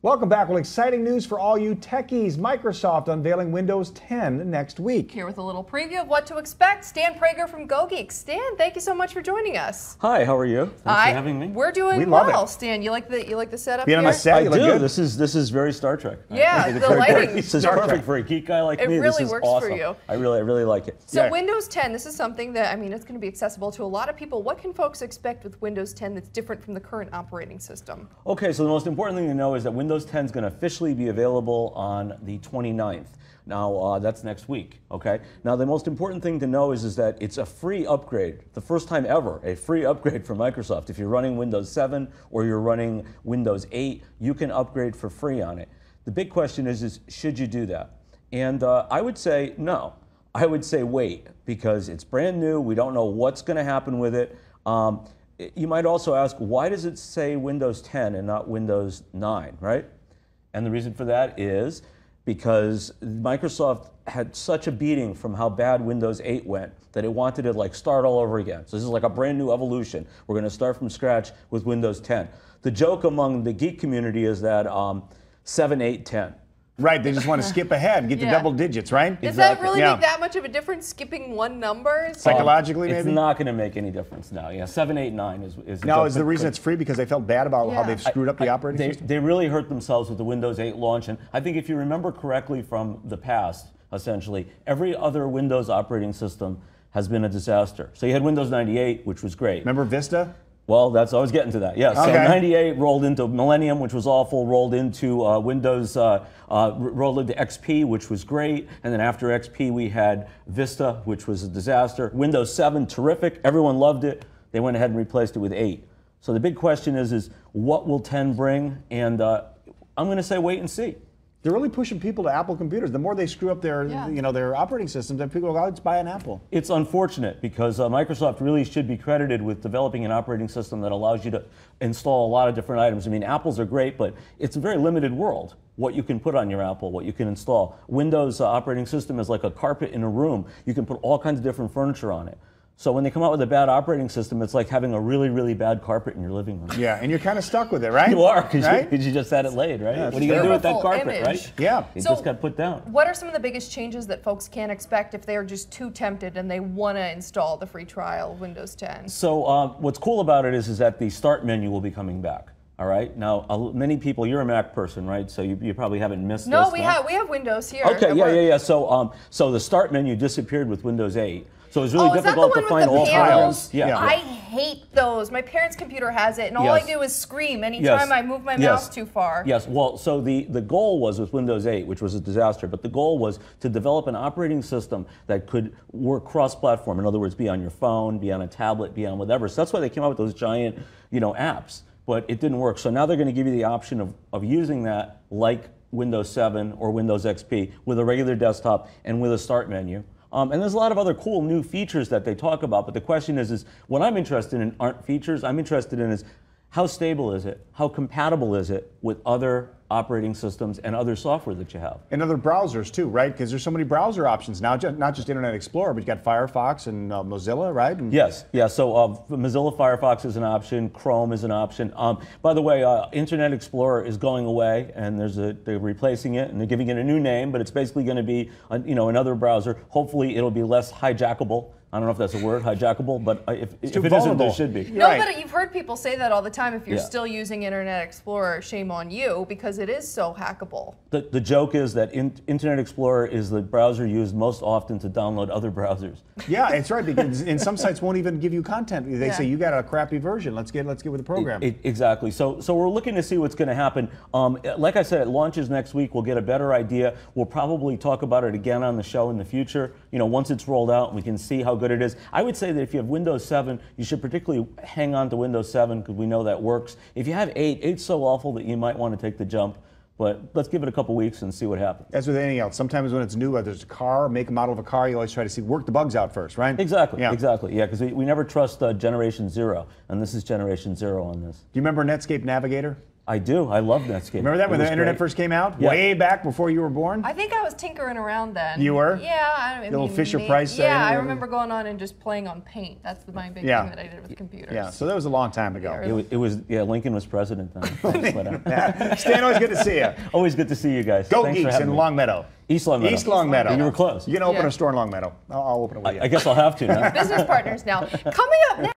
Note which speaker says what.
Speaker 1: Welcome back. Well, exciting news for all you techies. Microsoft unveiling Windows 10 next week.
Speaker 2: Here with a little preview of what to expect, Stan Prager from GoGeeks. Stan, thank you so much for joining us.
Speaker 3: Hi, how are you? Thanks for having me.
Speaker 2: We're doing well, Stan. You like the setup
Speaker 1: Being
Speaker 2: here?
Speaker 1: on my set,
Speaker 3: I do. This is very Star Trek.
Speaker 2: Yeah, the lighting.
Speaker 3: This is perfect for a geek guy like me.
Speaker 2: It really
Speaker 3: this is
Speaker 2: works
Speaker 3: awesome.
Speaker 2: for you.
Speaker 3: I really like it.
Speaker 2: So Windows 10, this is something that, I mean, it's going to be accessible to a lot of people. What can folks expect with Windows 10 that's different from the current operating system?
Speaker 3: Okay, so the most important thing to know is that Windows 10 is going to officially be available on the 29th. Now, that's next week, okay? Now, the most important thing to know is that it's a free upgrade, the first time ever, a free upgrade from Microsoft. If you're running Windows 7 or you're running Windows 8, you can upgrade for free on it. The big question is should you do that? And I would say no. I would say wait, because it's brand new. We don't know what's going to happen with it. You might also ask, why does it say Windows 10 and not Windows 9, right? And the reason for that is because Microsoft had such a beating from how bad Windows 8 went that it wanted to like start all over again. So this is like a brand new evolution. We're going to start from scratch with Windows 10. The joke among the geek community is that 7, 8, 10.
Speaker 1: Right, they just want to skip ahead and get to double digits, right?
Speaker 2: Does that really make that much of a difference, skipping one number?
Speaker 1: Psychologically, maybe?
Speaker 3: It's not going to make any difference now. Yeah, 7, 8, 9 is
Speaker 1: now, is the reason it's free because they felt bad about how they've screwed up the operating system?
Speaker 3: They really hurt themselves with the Windows 8 launch, and I think if you remember correctly from the past, essentially, every other Windows operating system has been a disaster. So you had Windows 98, which was great.
Speaker 1: Remember Vista?
Speaker 3: Well, I was getting to that. Yes. Okay. So 98 rolled into Millennium, which was awful. Rolled into Windows, rolled into XP, which was great. And then after XP, we had Vista, which was a disaster. Windows 7, terrific. Everyone loved it. They went ahead and replaced it with 8. So the big question is what will 10 bring? And I'm going to say wait and see.
Speaker 1: They're really pushing people to Apple computers. The more they screw up their, their operating systems, then people go, let's buy an Apple.
Speaker 3: It's unfortunate because Microsoft really should be credited with developing an operating system that allows you to install a lot of different items. I mean, Apples are great, but it's a very limited world, what you can put on your Apple, what you can install. Windows operating system is like a carpet in a room. You can put all kinds of different furniture on it. So when they come out with a bad operating system, it's like having a really bad carpet in your living room.
Speaker 1: Yeah, and you're kind of stuck with it, right?
Speaker 3: You are, because you just had it laid, right?
Speaker 1: Yeah,
Speaker 3: what are you going to do with that carpet, right?
Speaker 1: Yeah.
Speaker 3: It just got put down.
Speaker 2: What are some of the biggest changes that folks can expect if they're just too tempted and they want to install the free trial of Windows 10?
Speaker 3: So what's cool about it is that the start menu will be coming back. All right. Now, many people, you're a Mac person, right? So you probably haven't missed this.
Speaker 2: No, we have Windows here.
Speaker 3: Okay, yeah. So the start menu disappeared with Windows 8. So it's really difficult to find all files.
Speaker 2: Yeah. I hate those. My parents' computer has it, and all I do is scream anytime I move my mouse too far.
Speaker 3: Yes. Well, so the goal was with Windows 8, which was a disaster, but the goal was to develop an operating system that could work cross-platform. In other words, be on your phone, be on a tablet, be on whatever. So that's why they came out with those giant, apps. But it didn't work. So now they're going to give you the option of using that like Windows 7 or Windows XP with a regular desktop and with a start menu. And there's a lot of other cool new features that they talk about, but the question is what I'm interested in aren't features. I'm interested in is how stable is it? How compatible is it with other operating systems and other software that you have?
Speaker 1: And other browsers too, right? Because there's so many browser options now, not just Internet Explorer, but you got Firefox and Mozilla, right? And
Speaker 3: yes. So Mozilla Firefox is an option. Chrome is an option. By the way, Internet Explorer is going away, and they're replacing it, and they're giving it a new name, but it's basically going to be another browser. Hopefully, it'll be less hijackable. I don't know if that's a word, hijackable, but if it isn't, there should be.
Speaker 2: No, but you've heard people say that all the time. If you're still using Internet Explorer, shame on you, because it is so hackable.
Speaker 3: The joke is that Internet Explorer is the browser used most often to download other browsers.
Speaker 1: Yeah, it's right, because and some sites won't even give you content. They say, you got a crappy version, let's get with the program.
Speaker 3: Exactly. So we're looking to see what's going to happen. Like I said, it launches next week. We'll get a better idea. We'll probably talk about it again on the show in the future. Once it's rolled out, we can see how good it is. I would say that if you have Windows 7, you should particularly hang on to Windows 7 because we know that works. If you have 8, 8's so awful that you might want to take the jump. But let's give it a couple weeks and see what happens.
Speaker 1: As with anything else, sometimes when it's new, whether it's a car, make a model of a car, you always try to work the bugs out first, right?
Speaker 3: Exactly, exactly. Yeah, because we never trust Generation 0, and this is Generation 0 on this.
Speaker 1: Do you remember Netscape Navigator?
Speaker 3: I do. I love Netscape.
Speaker 1: Remember that when the internet first came out?
Speaker 3: Yeah.
Speaker 1: Way back before you were born?
Speaker 2: I think I was tinkering around then.
Speaker 1: You were?
Speaker 2: Yeah. I mean,
Speaker 1: little Fisher-Price
Speaker 2: Yeah, I
Speaker 1: internet?
Speaker 2: remember going on and just playing on Paint. That's my big
Speaker 1: Yeah.
Speaker 2: thing that I did with computers.
Speaker 1: Yeah, so that was a long time ago.
Speaker 3: It was Lincoln was president then.
Speaker 1: Stan, always good to see you.
Speaker 3: Always good to see you guys.
Speaker 1: Go
Speaker 3: Thanks for
Speaker 1: Geeks
Speaker 3: having
Speaker 1: in
Speaker 3: me.
Speaker 1: Longmeadow.
Speaker 3: East Longmeadow.
Speaker 1: East Longmeadow.
Speaker 3: You were close.
Speaker 1: You can open
Speaker 2: Yeah.
Speaker 1: a store in Longmeadow. I'll open it with you.
Speaker 3: I guess I'll have to now.
Speaker 2: Business partners now. Coming up next.